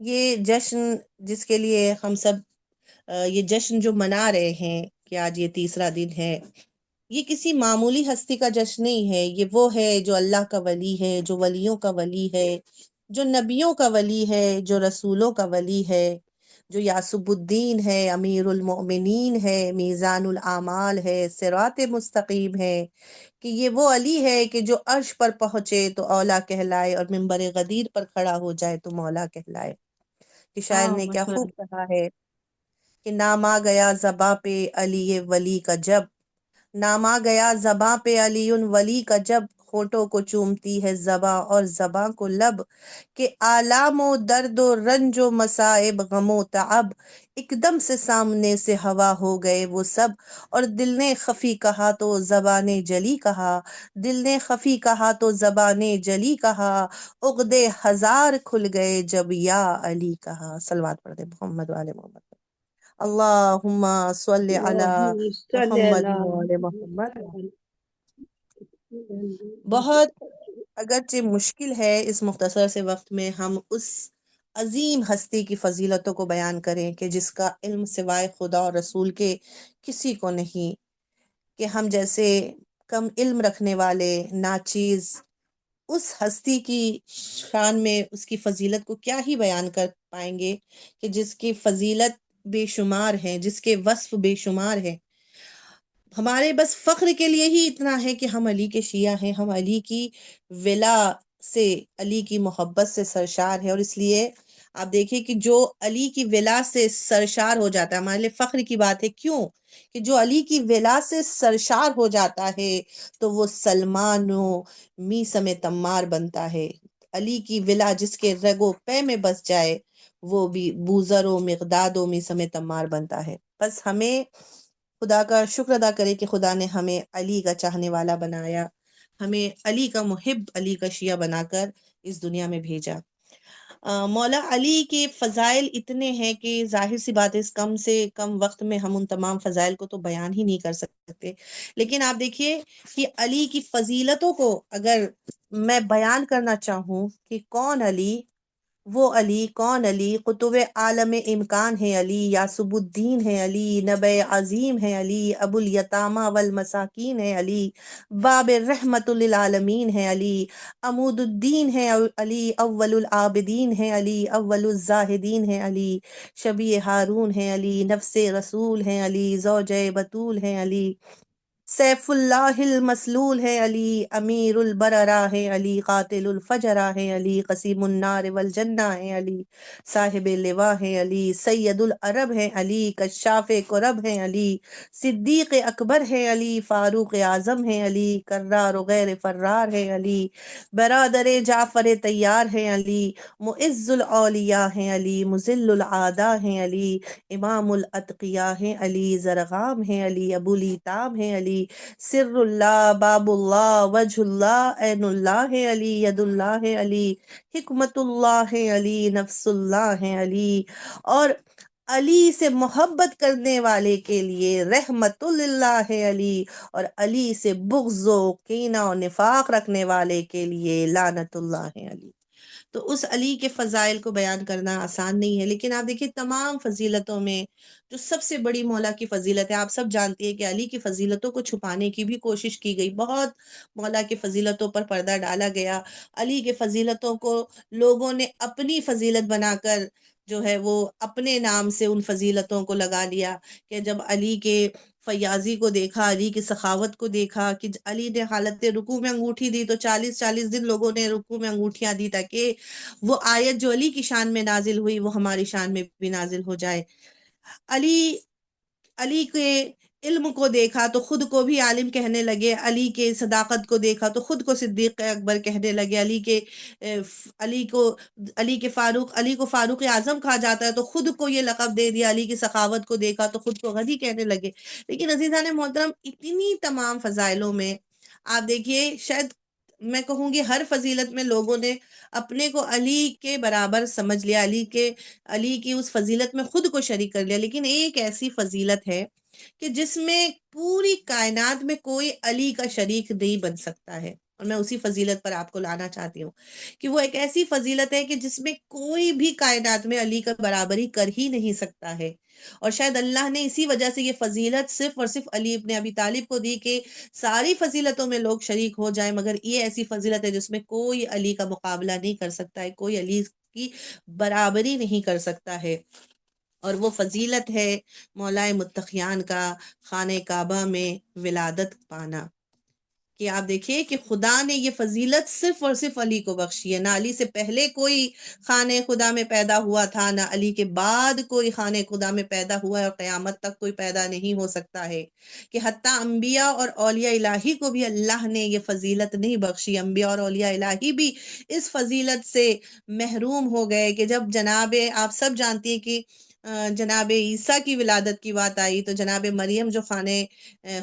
یہ جشن جس کے لیے ہم سب یہ جشن جو منا رہے ہیں کہ آج یہ تیسرا دن ہے، یہ کسی معمولی ہستی کا جشن نہیں ہے، یہ وہ ہے جو اللہ کا ولی ہے، جو ولیوں کا ولی ہے، جو نبیوں کا ولی ہے، جو رسولوں کا ولی ہے، جو یاسب الدین ہے، امیر المؤمنین ہے، میزان الاعمال ہے، صراط مستقیم ہے، کہ یہ وہ علی ہے کہ جو عرش پر پہنچے تو اولا کہلائے اور منبر غدیر پر کھڑا ہو جائے تو مولا کہلائے۔ کہ شاعر نے کیا خوب کہا ہے کہ نام آ گیا زباں پہ علی ولی کا جب، نام آ گیا زباں پہ علی ولی کا جب، ہونٹوں کو چومتی ہے زباں اور زباں کو لب، کہ آلام و درد و رنج و مصائب غم و تعب ایک دم سے سامنے سے ہوا ہو گئے وہ سب، اور دل نے خفی کہا تو زبان جلی کہا، دل نے خفی کہا تو زبان جلی کہا، عقدے ہزار کھل گئے جب یا علی کہا۔ صلوات پڑھ دے محمد والے محمد۔ اللہم صلی علی اللہم صلی محمد علی وعلی محمد۔ محمد۔ بہت اگرچہ مشکل ہے اس مختصر سے وقت میں ہم اس عظیم ہستی کی فضیلتوں کو بیان کریں کہ جس کا علم سوائے خدا اور رسول کے کسی کو نہیں، کہ ہم جیسے کم علم رکھنے والے ناچیز اس ہستی کی شان میں اس کی فضیلت کو کیا ہی بیان کر پائیں گے، کہ جس کی فضیلت بے شمار ہے، جس کے وصف بے شمار ہے۔ ہمارے بس فخر کے لیے ہی اتنا ہے کہ ہم علی کے شیعہ ہیں، ہم علی کی ولا سے، علی کی محبت سے سرشار ہے، اور اس لیے آپ دیکھیں کہ جو علی کی ولا سے سرشار ہو جاتا ہے ہمارے لیے فخر کی بات ہے۔ کیوں؟ کہ جو علی کی ولا سے سرشار ہو جاتا ہے تو وہ سلمان و میثم تمار بنتا ہے۔ علی کی ولا جس کے رگ و پے میں بس جائے وہ بھی بوذر و مقداد و میثم تمار بنتا ہے۔ بس ہمیں خدا کا شکر ادا کرے کہ خدا نے ہمیں علی کا چاہنے والا بنایا، ہمیں علی کا محب، علی کا شیعہ بنا کر اس دنیا میں بھیجا۔ مولا علی کے فضائل اتنے ہیں کہ ظاہر سی بات ہے اس کم سے کم وقت میں ہم ان تمام فضائل کو تو بیان ہی نہیں کر سکتے، لیکن آپ دیکھیے کہ علی کی فضیلتوں کو اگر میں بیان کرنا چاہوں کہ کون علی، وہ علی کون علی، قطب عالم امکان ہے علی، یاسب الدین ہے علی، نبع عظیم ہے علی، ابو الیتامہ والمساکین ہے علی، باب رحمت للعالمین ہے علی، عمود الدین ہے علی، اول العابدین ہے علی، اول الزاہدین ہے علی، شبیہ ہارون ہے علی، نفس رسول ہے علی، زوجہ بطول ہے علی، سیف اللہ المسلول ہے علی، امیر البررہ ہے علی، قاتل الفجرہ ہے علی، قسیم النار والجنہ ہے علی، صاحب لواء ہے علی، سید العرب ہے علی، کشاف کرب ہے علی، صدیق اکبر ہے علی، فاروق اعظم ہے علی، کرار و غیر فرار ہے علی، برادر جعفر طیار ہے علی، معز الاولیاء ہے علی، مذل الاعداء ہے علی، امام الاتقیاء ہے علی، زرغام ہے علی، ابو لیتام ہے علی، سر اللہ، باب اللہ، وجہ اللہ، عین اللہ ہے علی، ید اللہ ہے علی، حکمت اللہ ہے علی، نفس اللہ ہے علی، اور علی سے محبت کرنے والے کے لیے رحمت اللہ ہے علی، اور علی سے بغض و کینہ و نفاق رکھنے والے کے لیے لعنت اللہ ہے علی۔ تو اس علی کے فضائل کو بیان کرنا آسان نہیں ہے، لیکن آپ دیکھیے تمام فضیلتوں میں جو سب سے بڑی مولا کی فضیلت ہے، آپ سب جانتی ہیں کہ علی کی فضیلتوں کو چھپانے کی بھی کوشش کی گئی، بہت مولا کی فضیلتوں پر پردہ ڈالا گیا، علی کے فضیلتوں کو لوگوں نے اپنی فضیلت بنا کر جو ہے وہ اپنے نام سے ان فضیلتوں کو لگا لیا، کہ جب علی کے فیاضی کو دیکھا، علی کی سخاوت کو دیکھا کہ علی نے حالت رکوع میں انگوٹھی دی تو 40 دن لوگوں نے رکوع میں انگوٹھیاں دی تاکہ وہ آیت جو علی کی شان میں نازل ہوئی وہ ہماری شان میں بھی نازل ہو جائے۔ علی کے علم کو دیکھا تو خود کو بھی عالم کہنے لگے، علی کے صداقت کو دیکھا تو خود کو صدیق اکبر کہنے لگے، علی کو فاروق اعظم کہا جاتا ہے تو خود کو یہ لقب دے دیا، علی کی سخاوت کو دیکھا تو خود کو غنی کہنے لگے۔ لیکن عزیزان محترم اتنی تمام فضائلوں میں آپ دیکھیے شاید میں کہوں گی ہر فضیلت میں لوگوں نے اپنے کو علی کے برابر سمجھ لیا، علی کی اس فضیلت میں خود کو شریک کر لیا، لیکن ایک ایسی فضیلت ہے کہ جس میں پوری کائنات میں کوئی علی کا شریک نہیں بن سکتا ہے۔ اور میں اسی فضیلت پر آپ کو لانا چاہتی ہوں کہ وہ ایک ایسی فضیلت ہے کہ جس میں کوئی بھی کائنات میں علی کا برابری کر ہی نہیں سکتا ہے، اور شاید اللہ نے اسی وجہ سے یہ فضیلت صرف اور صرف علی ابن ابی طالب کو دی کہ ساری فضیلتوں میں لوگ شریک ہو جائیں، مگر یہ ایسی فضیلت ہے جس میں کوئی علی کا مقابلہ نہیں کر سکتا ہے، کوئی علی کی برابری نہیں کر سکتا ہے، اور وہ فضیلت ہے مولائے متقیان کا خانہ کعبہ میں ولادت پانا۔ کہ آپ دیکھیے کہ خدا نے یہ فضیلت صرف اور صرف علی کو بخشی ہے، نہ علی سے پہلے کوئی خانہ خدا میں پیدا ہوا تھا، نہ علی کے بعد کوئی خانہ خدا میں پیدا ہوا ہے، اور قیامت تک کوئی پیدا نہیں ہو سکتا ہے، کہ حتیٰ انبیاء اور اولیاء الہی کو بھی اللہ نے یہ فضیلت نہیں بخشی۔ انبیاء اور اولیاء الہی بھی اس فضیلت سے محروم ہو گئے، کہ جب جناب آپ سب جانتی ہیں کہ جناب عیسیٰ کی ولادت کی بات آئی تو جناب مریم جو خانہ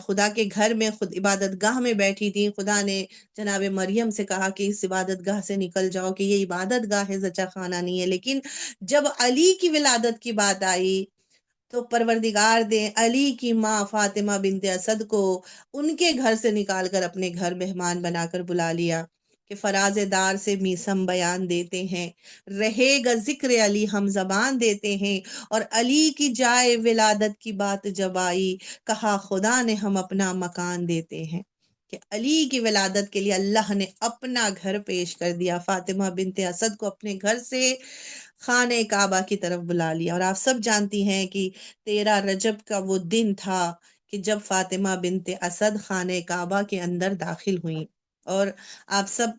خدا کے گھر میں خود عبادت گاہ میں بیٹھی تھی، خدا نے جناب مریم سے کہا کہ اس عبادت گاہ سے نکل جاؤ، کہ یہ عبادت گاہ ہے، زچہ خانہ نہیں ہے۔ لیکن جب علی کی ولادت کی بات آئی تو پروردگار نے علی کی ماں فاطمہ بنت اسد کو ان کے گھر سے نکال کر اپنے گھر مہمان بنا کر بلا لیا، کہ فراز دار سے میسم بیان دیتے ہیں، رہے گا ذکر علی ہم زبان دیتے ہیں، اور علی کی جائے ولادت کی بات جب آئی کہا خدا نے ہم اپنا مکان دیتے ہیں، کہ علی کی ولادت کے لیے اللہ نے اپنا گھر پیش کر دیا، فاطمہ بنت اسد کو اپنے گھر سے خانہ کعبہ کی طرف بلا لیا۔ اور آپ سب جانتی ہیں کہ 13 رجب کا وہ دن تھا کہ جب فاطمہ بنت اسد خانہ کعبہ کے اندر داخل ہوئیں، اور آپ سب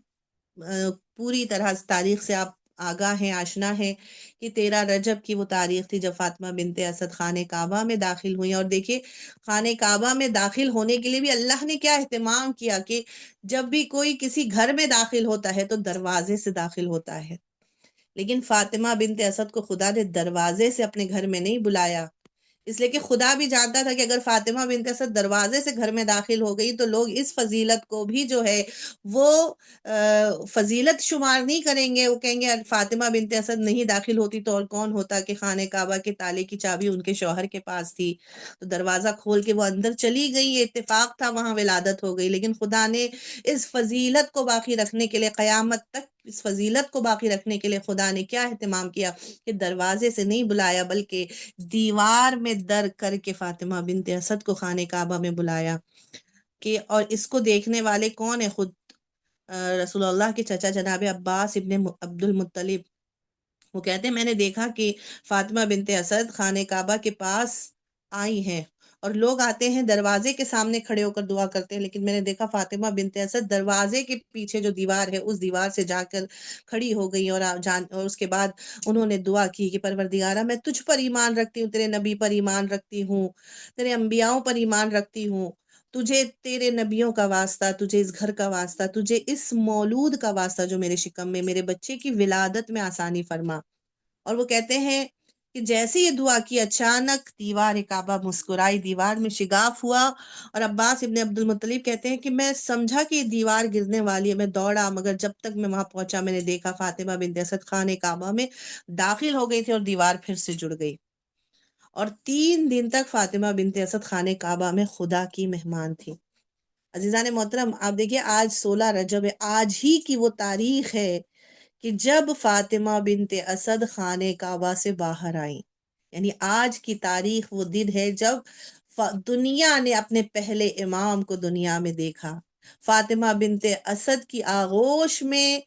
پوری طرح تاریخ سے آپ آگاہ ہیں، آشنا ہے، کہ 13 رجب کی وہ تاریخ تھی جب فاطمہ بنت اسد خانہ کعبہ میں داخل ہوئی۔ اور دیکھیے خانہ کعبہ میں داخل ہونے کے لیے بھی اللہ نے کیا اہتمام کیا، کہ جب بھی کوئی کسی گھر میں داخل ہوتا ہے تو دروازے سے داخل ہوتا ہے، لیکن فاطمہ بنت اسد کو خدا نے دروازے سے اپنے گھر میں نہیں بلایا، اس لیے کہ خدا بھی جانتا تھا کہ اگر فاطمہ بنت اسد دروازے سے گھر میں داخل ہو گئی تو لوگ اس فضیلت کو بھی جو ہے وہ فضیلت شمار نہیں کریں گے، وہ کہیں گے فاطمہ بنت اسد نہیں داخل ہوتی تو اور کون ہوتا، کہ خانہ کعبہ کے تالے کی چابی ان کے شوہر کے پاس تھی، تو دروازہ کھول کے وہ اندر چلی گئی، یہ اتفاق تھا، وہاں ولادت ہو گئی۔ لیکن خدا نے اس فضیلت کو باقی رکھنے کے لیے قیامت تک اس فضیلت کو باقی رکھنے کے لیے خدا نے کیا اہتمام کیا، کہ دروازے سے نہیں بلایا بلکہ دیوار میں در کر کے فاطمہ بنت اسد کو خانہ کعبہ میں بلایا، کہ اور اس کو دیکھنے والے کون ہیں، خود رسول اللہ کے چچا جناب عباس ابن عبد المطلب، وہ کہتے ہیں میں نے دیکھا کہ فاطمہ بنت اسد خانہ کعبہ کے پاس آئی ہیں، اور لوگ آتے ہیں دروازے کے سامنے کھڑے ہو کر دعا کرتے ہیں، لیکن میں نے دیکھا فاطمہ بنت اسد دروازے کے پیچھے جو دیوار ہے اس دیوار سے جا کر کھڑی ہو گئی، اور اس کے بعد انہوں نے دعا کی کہ پروردگارہ میں تجھ پر ایمان رکھتی ہوں، تیرے نبی پر ایمان رکھتی ہوں، تیرے انبیاؤں پر ایمان رکھتی ہوں، تجھے تیرے نبیوں کا واسطہ، تجھے اس گھر کا واسطہ، تجھے اس مولود کا واسطہ جو میرے شکم میں میرے بچے کی ولادت میں آسانی فرما۔ اور وہ کہتے ہیں کہ جیسے یہ دعا کی اچانک دیوار کعبہ مسکرائی، دیوار میں شگاف ہوا، اور عباس ابن عبد المطلب کہتے ہیں کہ میں سمجھا کہ یہ دیوار گرنے والی ہے، میں دوڑا، مگر جب تک میں وہاں پہنچا میں نے دیکھا فاطمہ بنت اسد خانہ کعبہ میں داخل ہو گئی تھی اور دیوار پھر سے جڑ گئی، اور 3 دن تک فاطمہ بنت اسد خانہ کعبہ میں خدا کی مہمان تھی۔ عزیزان محترم، آپ دیکھیے آج 16 رجب ہے، آج ہی کی وہ تاریخ ہے کہ جب فاطمہ بنت اسد خانہ کعبہ سے باہر آئیں، یعنی آج کی تاریخ وہ دن ہے جب دنیا نے اپنے پہلے امام کو دنیا میں دیکھا، فاطمہ بنت اسد کی آغوش میں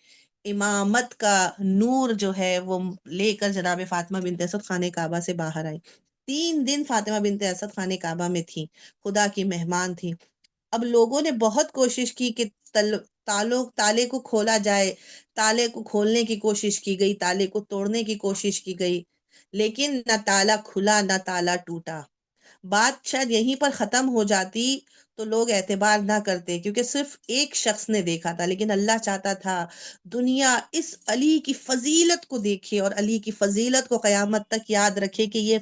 امامت کا نور جو ہے وہ لے کر جناب فاطمہ بنت اسد خانہ کعبہ سے باہر آئیں۔ 3 دن فاطمہ بنت اسد خانہ کعبہ میں تھی، خدا کی مہمان تھی۔ اب لوگوں نے بہت کوشش کی کہ تالے کو کھولا جائے، تالے کو کھولنے کی کوشش کی گئی، تالے کو توڑنے کی کوشش کی گئی، لیکن نہ تالا کھلا نہ تالا ٹوٹا۔ بات شاید یہیں پر ختم ہو جاتی تو لوگ اعتبار نہ کرتے، کیونکہ صرف ایک شخص نے دیکھا تھا، لیکن اللہ چاہتا تھا دنیا اس علی کی فضیلت کو دیکھے اور علی کی فضیلت کو قیامت تک یاد رکھے، کہ یہ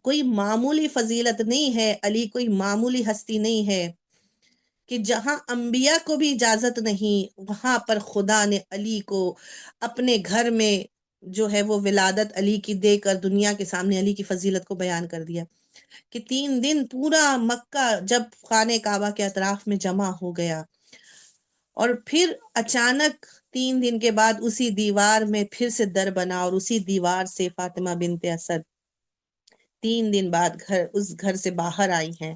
کوئی معمولی فضیلت نہیں ہے، علی کوئی معمولی ہستی نہیں ہے، کہ جہاں انبیاء کو بھی اجازت نہیں وہاں پر خدا نے علی کو اپنے گھر میں جو ہے وہ ولادت علی کی دے کر دنیا کے سامنے علی کی فضیلت کو بیان کر دیا، کہ 3 دن پورا مکہ جب خانہ کعبہ کے اطراف میں جمع ہو گیا، اور پھر اچانک 3 دن کے بعد اسی دیوار میں پھر سے در بنا، اور اسی دیوار سے فاطمہ بنت اسد 3 دن بعد اس گھر سے باہر آئی ہیں۔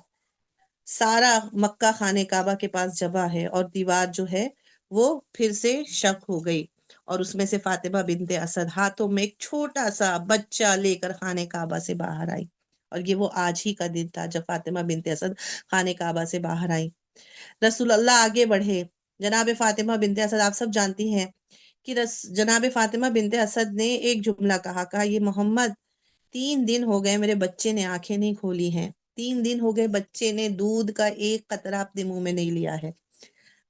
سارا مکہ خانہ کعبہ کے پاس جمع ہے، اور دیوار جو ہے وہ پھر سے شق ہو گئی، اور اس میں سے فاطمہ بنت اسد ہاتھوں میں ایک چھوٹا سا بچہ لے کر خانہ کعبہ سے باہر آئی۔ اور یہ وہ آج ہی کا دن تھا جب فاطمہ بنت اسد خانہ کعبہ سے باہر آئی۔ رسول اللہ آگے بڑھے۔ جناب فاطمہ بنت اسد آپ سب جانتی ہیں کہ جناب فاطمہ بنت اسد نے ایک جملہ کہا یہ محمد 3 دن ہو گئے میرے بچے نے آنکھیں نہیں کھولی ہیں، 3 دن ہو گئے بچے نے دودھ کا ایک قطرہ اپنے منہ میں نہیں لیا ہے۔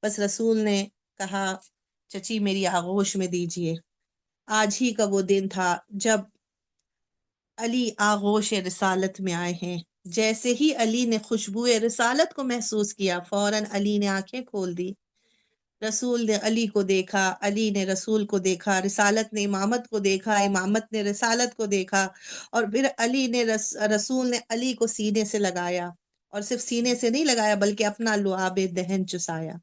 بس رسول نے کہا چچی میری آغوش میں دیجئے۔ آج ہی کا وہ دن تھا جب علی آغوش رسالت میں آئے ہیں۔ جیسے ہی علی نے خوشبو رسالت کو محسوس کیا، فوراً علی نے آنکھیں کھول دی۔ رسول نے علی کو دیکھا، علی نے رسول کو دیکھا، رسالت نے امامت کو دیکھا، امامت نے رسالت کو دیکھا، اور پھر علی نے رسول نے علی کو سینے سے لگایا، اور صرف سینے سے نہیں لگایا بلکہ اپنا لعاب دہن چسایا۔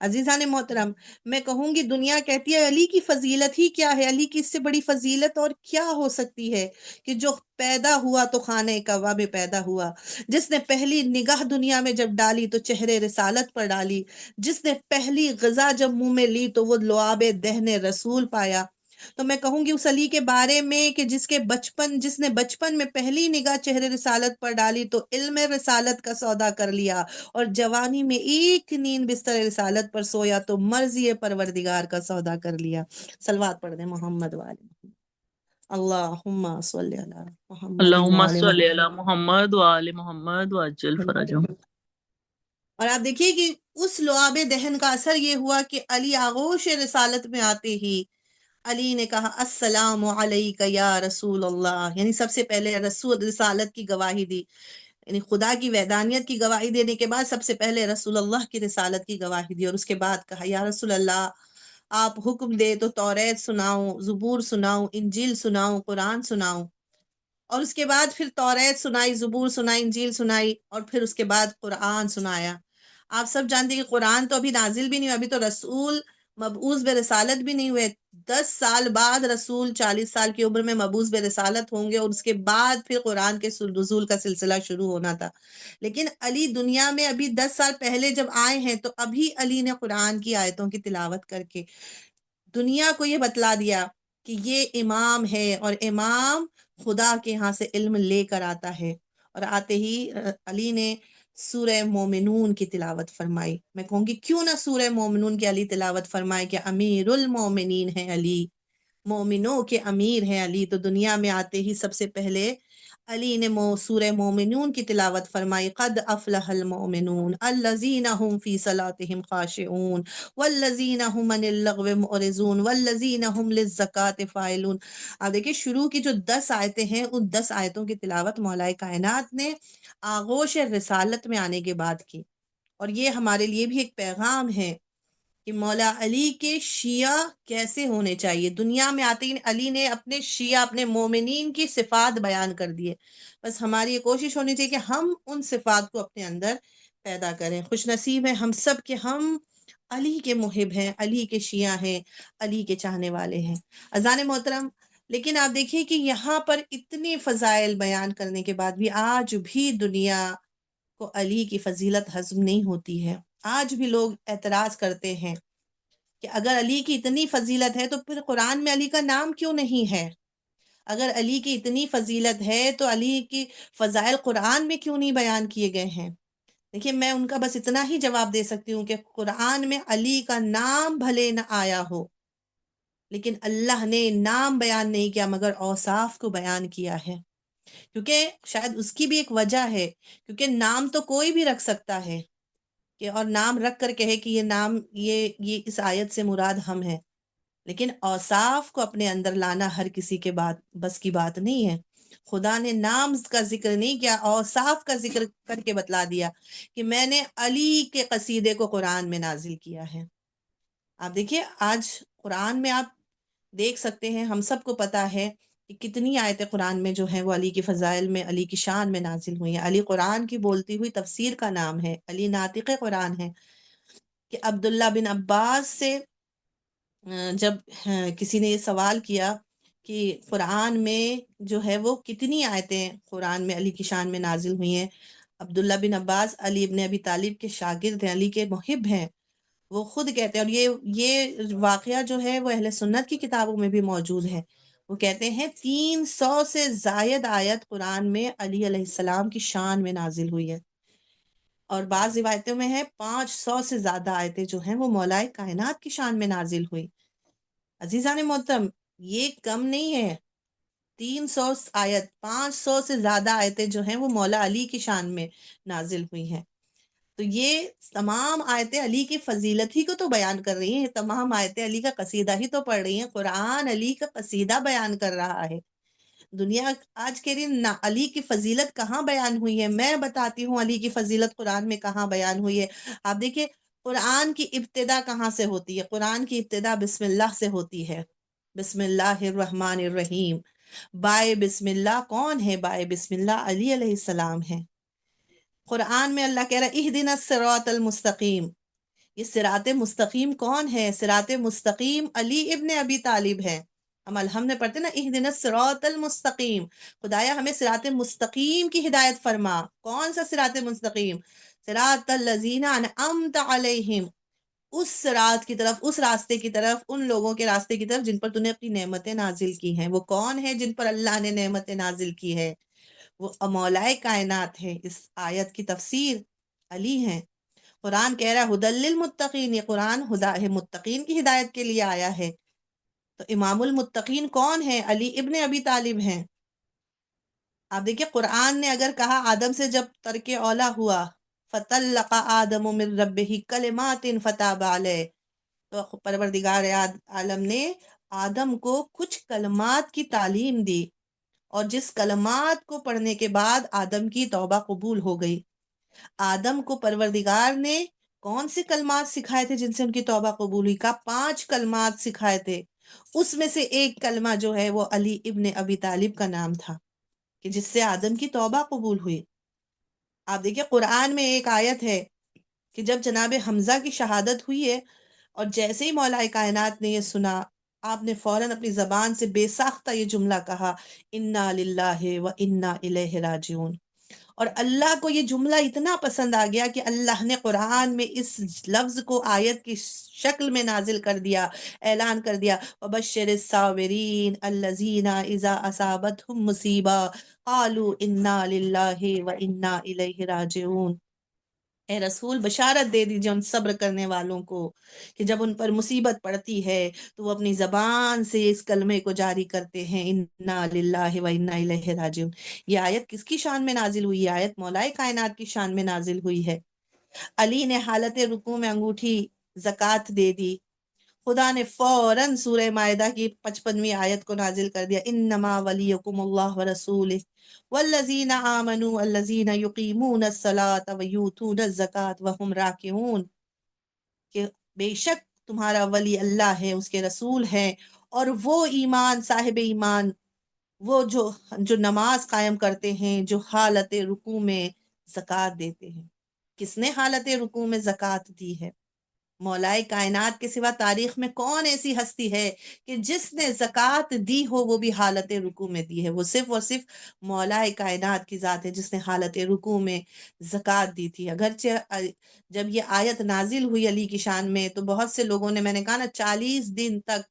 عزیزان محترم، میں کہوں گی دنیا کہتی ہے علی کی فضیلت ہی کیا ہے، علی کی اس سے بڑی فضیلت اور کیا ہو سکتی ہے کہ جو پیدا ہوا تو خانہ کعبہ میں پیدا ہوا، جس نے پہلی نگاہ دنیا میں جب ڈالی تو چہرے رسالت پر ڈالی، جس نے پہلی غذا جب منہ میں لی تو وہ لعاب دہن رسول پایا۔ تو میں کہوں گی اس علی کے بارے میں کہ جس نے بچپن میں پہلی نگاہ چہرے رسالت پر ڈالی تو علم رسالت کا سودا کر لیا، اور جوانی میں ایک نیند بستر رسالت پر سویا تو مرضی پروردگار کا سودا کر لیا۔ صلوات پڑھ دیں محمد والے اللہم صلی علی محمد اللہم وعلی صلی محمد۔ علی محمد وآل محمد وعجل فرجهم۔ اور آپ دیکھیے کہ اس لعاب دہن کا اثر یہ ہوا کہ علی آغوش رسالت میں آتے ہی علی نے کہا السلام علیک یا رسول اللہ، یعنی سب سے پہلے رسول رسالت کی گواہی دی، یعنی خدا کی وحدانیت کی گواہی دینے کے بعد سب سے پہلے رسول اللہ کی رسالت کی گواہی دی، اور اس کے بعد کہا یا رسول اللہ آپ حکم دے تو توریت سناؤں، زبور سناؤں، انجیل سناؤں، قرآن سناؤں، اور اس کے بعد پھر توریت سنائی، زبور سنائی، انجیل سنائی، اور پھر اس کے بعد قرآن سنایا۔ آپ سب جانتے ہیں کہ قرآن تو ابھی نازل بھی نہیں ہوئے، ابھی تو رسول مبعوث بے رسالت بھی نہیں ہوئے۔ 10 سال بعد رسول 40 سال کی عمر میں مبعوث بے رسالت ہوں گے، اور اس کے بعد پھر قرآن کے نزول کا سلسلہ شروع ہونا تھا۔ لیکن علی دنیا میں ابھی 10 سال پہلے جب آئے ہیں تو ابھی علی نے قرآن کی آیتوں کی تلاوت کر کے دنیا کو یہ بتلا دیا کہ یہ امام ہے، اور امام خدا کے ہاں سے علم لے کر آتا ہے۔ اور آتے ہی علی نے سورہ مومنون کی تلاوت فرمائی۔ میں کہوں گی کیوں نہ سورہ مومنون کی علی تلاوت فرمائے کہ امیر المومنین ہے علی، مومنوں کے امیر ہیں علی۔ تو دنیا میں آتے ہی سب سے پہلے علی نے سورہ مومنون کی تلاوت فرمائی، قد افلح المؤمنون الذین هم فی صلاتهم خاشعون والذین هم عن اللغو معرضون والذین هم للزکاة فاعلون۔ اب دیکھیں شروع کی جو 10 آیتیں ہیں ان 10 آیتوں کی تلاوت مولا کائنات نے آغوش رسالت میں آنے کے بعد کی، اور یہ ہمارے لیے بھی ایک پیغام ہے کہ مولا علی کے شیعہ کیسے ہونے چاہیے۔ دنیا میں آتے ہی علی نے اپنے شیعہ، اپنے مومنین کی صفات بیان کر دیے۔ بس ہماری یہ کوشش ہونی چاہیے کہ ہم ان صفات کو اپنے اندر پیدا کریں۔ خوش نصیب ہیں ہم سب کہ ہم علی کے محب ہیں، علی کے شیعہ ہیں، علی کے چاہنے والے ہیں۔ اذان محترم، لیکن آپ دیکھیے کہ یہاں پر اتنی فضائل بیان کرنے کے بعد بھی آج بھی دنیا کو علی کی فضیلت ہضم نہیں ہوتی ہے۔ آج بھی لوگ اعتراض کرتے ہیں کہ اگر علی کی اتنی فضیلت ہے تو پھر قرآن میں علی کا نام کیوں نہیں ہے؟ اگر علی کی اتنی فضیلت ہے تو علی کی فضائل قرآن میں کیوں نہیں بیان کیے گئے ہیں؟ دیکھیے میں ان کا بس اتنا ہی جواب دے سکتی ہوں کہ قرآن میں علی کا نام بھلے نہ آیا ہو، لیکن اللہ نے نام بیان نہیں کیا مگر اوصاف کو بیان کیا ہے، کیونکہ شاید اس کی بھی ایک وجہ ہے، کیونکہ نام تو کوئی بھی رکھ سکتا ہے کہ اور نام رکھ کر کہے کہ یہ نام یہ اس آیت سے مراد ہم ہیں، لیکن اوصاف کو اپنے اندر لانا ہر کسی کے بس کی بات نہیں ہے۔ خدا نے نام کا ذکر نہیں کیا، اوصاف کا ذکر کر کے بتلا دیا کہ میں نے علی کے قصیدے کو قرآن میں نازل کیا ہے۔ آپ دیکھیے آج قرآن میں آپ دیکھ سکتے ہیں، ہم سب کو پتا ہے کہ کتنی آیتیں قرآن میں جو ہیں وہ علی کی فضائل میں، علی کی شان میں نازل ہوئی ہیں۔ علی قرآن کی بولتی ہوئی تفسیر کا نام ہے، علی ناطق قرآن ہے۔ کہ عبداللہ بن عباس سے جب کسی نے یہ سوال کیا کہ قرآن میں جو ہے وہ کتنی آیتیں قرآن میں علی کی شان میں نازل ہوئی ہیں، عبداللہ بن عباس علی ابن ابی طالب کے شاگرد ہیں، علی کے محب ہیں، وہ خود کہتے ہیں، اور یہ واقعہ جو ہے وہ اہل سنت کی کتابوں میں بھی موجود ہے، وہ کہتے ہیں 300 سے زائد آیت قرآن میں علی علیہ السلام کی شان میں نازل ہوئی ہے، اور بعض روایتوں میں ہے 500 سے زیادہ آیتیں جو ہیں وہ مولائے کائنات کی شان میں نازل ہوئی۔ عزیزان محترم، یہ کم نہیں ہے، 300 آیت، 500 سے زیادہ آیتیں جو ہیں وہ مولا علی کی شان میں نازل ہوئی ہیں۔ تو یہ تمام آیتیں علی کی فضیلت ہی کو تو بیان کر رہی ہیں، تمام آیتیں علی کا قصیدہ ہی تو پڑھ رہی ہیں، قرآن علی کا قصیدہ بیان کر رہا ہے۔ دنیا آج کے دن علی کی فضیلت کہاں بیان ہوئی ہے؟ میں بتاتی ہوں علی کی فضیلت قرآن میں کہاں بیان ہوئی ہے۔ آپ دیکھیں قرآن کی ابتدا کہاں سے ہوتی ہے؟ قرآن کی ابتدا بسم اللہ سے ہوتی ہے، بسم اللہ الرحمن الرحیم۔ بائے بسم اللہ کون ہے؟ بائے بسم اللہ علی علیہ السلام ہے۔ قرآن میں اللہ کہہ رہا ہے اہدنا الصراط المستقیم، یہ صراط مستقیم کون ہے؟ صراط مستقیم علی ابن ابی طالب ہے۔ ہم الحمد پڑھتے نا اہدنا الصراط المستقیم، خدایا ہمیں صراط مستقیم کی ہدایت فرما۔ کون سا صراط مستقیم؟ صراط الذین انعمت علیہم، اس صراط کی طرف، اس راستے کی طرف، ان لوگوں کے راستے کی طرف جن پر تو نے اپنی نعمتیں نازل کی ہیں۔ وہ کون ہے جن پر اللہ نے نعمتیں نازل کی ہے؟ وہ مولائے کائنات ہے۔ اس آیت کی تفسیر علی ہیں۔ قرآن کہہ رہا ہے ہدی للمتقین، یہ قرآن ہدا ہے، متقین کی ہدایت کے لیے آیا ہے۔ تو امام المتقین کون ہے؟ علی ابن ابی طالب ہیں۔ آپ دیکھیں قرآن نے اگر کہا آدم سے جب ترک اولا ہوا فَطَلَّقَ آدَمُ مِن رَبِّهِ كَلِمَاتٍ فَتَابَ عَلَيْهِ، تو پروردگار عالم نے آدم کو کچھ کلمات کی تعلیم دی، اور جس کلمات کو پڑھنے کے بعد آدم کی توبہ قبول ہو گئی۔ آدم کو پروردگار نے کون سے کلمات سکھائے تھے جن سے ان کی توبہ قبول ہوئی؟ کا 5 کلمات سکھائے تھے، اس میں سے ایک کلمہ جو ہے وہ علی ابن ابی طالب کا نام تھا، کہ جس سے آدم کی توبہ قبول ہوئی۔ آپ دیکھیں قرآن میں ایک آیت ہے کہ جب جناب حمزہ کی شہادت ہوئی ہے اور جیسے ہی مولا کائنات نے یہ سنا، آپ نے فوراً اپنی زبان سے بے ساختہ یہ جملہ کہا انا للہ و انا الیہ راجعون، اور اللہ کو یہ جملہ اتنا پسند آ گیا کہ اللہ نے قرآن میں اس لفظ کو آیت کی شکل میں نازل کر دیا، اعلان کر دیا وَبَشِّرِ الصَّابِرِينَ الَّذِينَ إِذَا أَصَابَتْهُمْ مُصِيبَةٌ قَالُوا إِنَّا لِلَّهِ وَإِنَّا إِلَيْهِ راجعون۔ اے رسول بشارت دے دیجئے ان صبر کرنے والوں کو کہ جب ان پر مصیبت پڑتی ہے تو وہ اپنی زبان سے اس کلمے کو جاری کرتے ہیں انا للہ و انا الیہ راجعون۔ یہ آیت کس کی شان میں نازل ہوئی؟ یہ آیت مولائے کائنات کی شان میں نازل ہوئی ہے۔ علی نے حالت رکوع میں انگوٹھی زکوٰۃ دے دی، خدا نے فوراً سورہ مائدہ کی 55ویں آیت کو نازل کر دیا انما ولیکم اللہ ورسولہ والذین آمنوا الذین یقیمون الصلاۃ ویؤتون الزکاۃ وہم راکعون، کہ بے شک تمہارا ولی اللہ ہے، اس کے رسول ہیں، اور وہ ایمان صاحب ایمان، وہ جو نماز قائم کرتے ہیں، جو حالت رکوع میں زکوٰۃ دیتے ہیں۔ کس نے حالت رکوع میں زکوٰۃ دی ہے؟ مولائے کائنات کے سوا تاریخ میں کون ایسی ہستی ہے کہ جس نے زکوٰۃ دی ہو وہ بھی حالت رکوع میں دی ہے؟ وہ صرف اور صرف مولائے کائنات کی ذات ہے جس نے حالت رکوع میں زکوٰۃ دی تھی۔ اگرچہ جب یہ آیت نازل ہوئی علی کی شان میں تو بہت سے لوگوں نے، میں نے کہا نا، 40 دن تک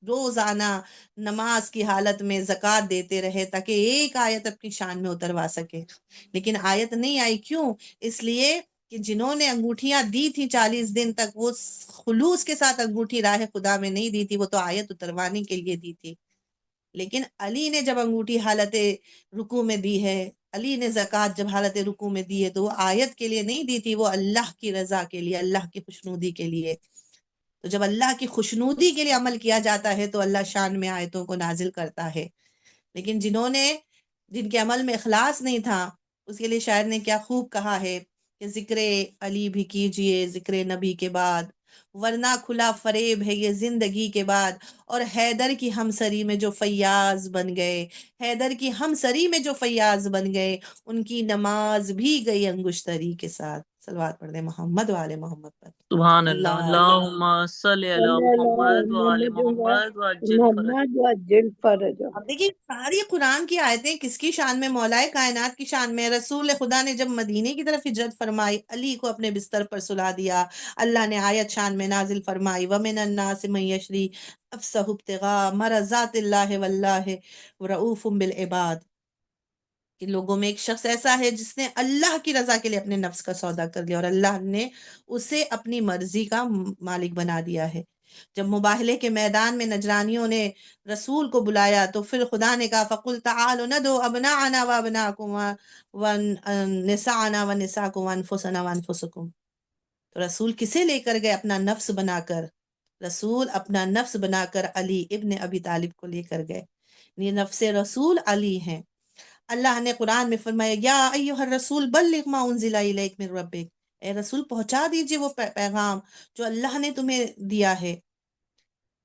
روزانہ نماز کی حالت میں زکوٰۃ دیتے رہے تاکہ ایک آیت اپنی شان میں اتروا سکے، لیکن آیت نہیں آئی۔ کیوں؟ اس لیے کہ جنہوں نے انگوٹھیاں دی تھی 40 دن تک، وہ خلوص کے ساتھ انگوٹھی راہ خدا میں نہیں دی تھی، وہ تو آیت اتروانے کے لیے دی تھی۔ لیکن علی نے جب انگوٹھی حالت رکوع میں دی ہے، علی نے زکوٰۃ جب حالت رکوع میں دی ہے تو وہ آیت کے لیے نہیں دی تھی، وہ اللہ کی رضا کے لیے، اللہ کی خوشنودی کے لیے۔ تو جب اللہ کی خوشنودی کے لیے عمل کیا جاتا ہے تو اللہ شان میں آیتوں کو نازل کرتا ہے۔ لیکن جن کے عمل میں اخلاص نہیں تھا، اس کے لیے شاعر نے کیا خوب کہا ہے کہ ذکر علی بھی کیجئے ذکر نبی کے بعد، ورنہ کھلا فریب ہے یہ زندگی کے بعد، اور حیدر کی ہمسری میں جو فیاض بن گئے، حیدر کی ہمسری میں جو فیاض بن گئے، ان کی نماز بھی گئی انگشتری کے ساتھ۔ صلوات پڑھ دیں محمد وآل محمد پر. سبحان اللہ. اللہ اللہم صلی علی صلی اللہ محمد وآل محمد محمد وعجل فرج. محمد وعجل فرجهم. اب دیکھیے ساری قرآن کی آیتیں کس کی شان میں؟ مولا کائنات کی شان میں. رسول خدا نے جب مدینے کی طرف ہجرت فرمائی، علی کو اپنے بستر پر سلا دیا، اللہ نے آیت شان میں نازل فرمائی وَمِنَ النَّاسِ مَن يَشْرِي نَفْسَهُ ابْتِغَاءَ مَرْضَاتِ اللَّهِ وَاللَّهُ رَءُوفٌ بِالْعِبَادِ، کہ لوگوں میں ایک شخص ایسا ہے جس نے اللہ کی رضا کے لیے اپنے نفس کا سودا کر لیا اور اللہ نے اسے اپنی مرضی کا مالک بنا دیا ہے. جب مباہلے کے میدان میں نجرانیوں نے رسول کو بلایا تو پھر خدا نے کہا فَقُلْ تَعَالُوا نَدْعُوا أَبْنَاءَنَا وَأَبْنَاءَكُمْ وَنِسَاءَنَا وَنِسَاءَكُمْ وَأَنفُسَنَا وَأَنفُسَكُمْ. تو رسول کسے لے کر گئے؟ اپنا نفس بنا کر. رسول اپنا نفس بنا کر علی ابن ابی طالب کو لے کر گئے. یہ نفس رسول علی ہیں. اللہ نے قرآن میں فرمایا یا ایھا الرسول بلغ ما انزل الیک من ربک، اے رسول پہنچا دیجئے وہ پیغام جو اللہ نے تمہیں دیا ہے،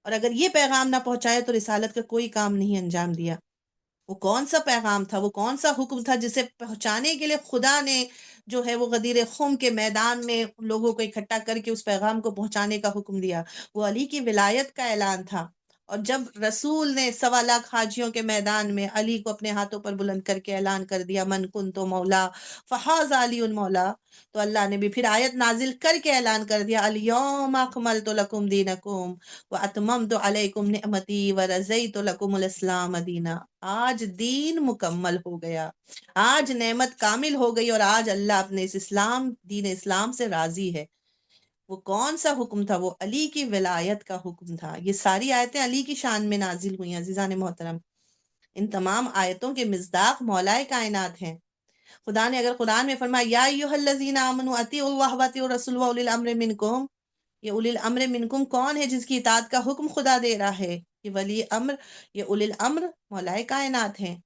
اور اگر یہ پیغام نہ پہنچائے تو رسالت کا کوئی کام نہیں انجام دیا. وہ کون سا پیغام تھا، وہ کون سا حکم تھا جسے پہنچانے کے لیے خدا نے جو ہے وہ غدیر خم کے میدان میں لوگوں کو اکٹھا کر کے اس پیغام کو پہنچانے کا حکم دیا؟ وہ علی کی ولایت کا اعلان تھا. اور جب رسول نے 1.25 حاجیوں کے میدان میں علی کو اپنے ہاتھوں پر بلند کر کے اعلان کر دیا من کنت مولا فہذا علی مولا، تو اللہ نے بھی پھر آیت نازل کر کے اعلان کر دیا الیوم اکملت لکم دینکم واتممت علیکم نعمتی ورضیت لکم الاسلام دینا. آج دین مکمل ہو گیا، آج نعمت کامل ہو گئی، اور آج اللہ اپنے اس دین اسلام سے راضی ہے. وہ کون سا حکم تھا؟ وہ علی کی ولایت کا حکم تھا. یہ ساری آیتیں علی کی شان میں نازل ہوئی ہیں عزیزان محترم. ان تمام آیتوں کے مصداق مولا کائنات ہیں. خدا نے اگر قرآن میں فرمایا یا ایھا الذین آمنوا اطیعوا اللہ واطیعوا الرسول واولی الامر منکم، یہ اولی الامر منکم کون ہے جس کی اطاعت کا حکم خدا دے رہا ہے؟ یہ ولی امر، یہ اولی الامر مولا کائنات ہیں.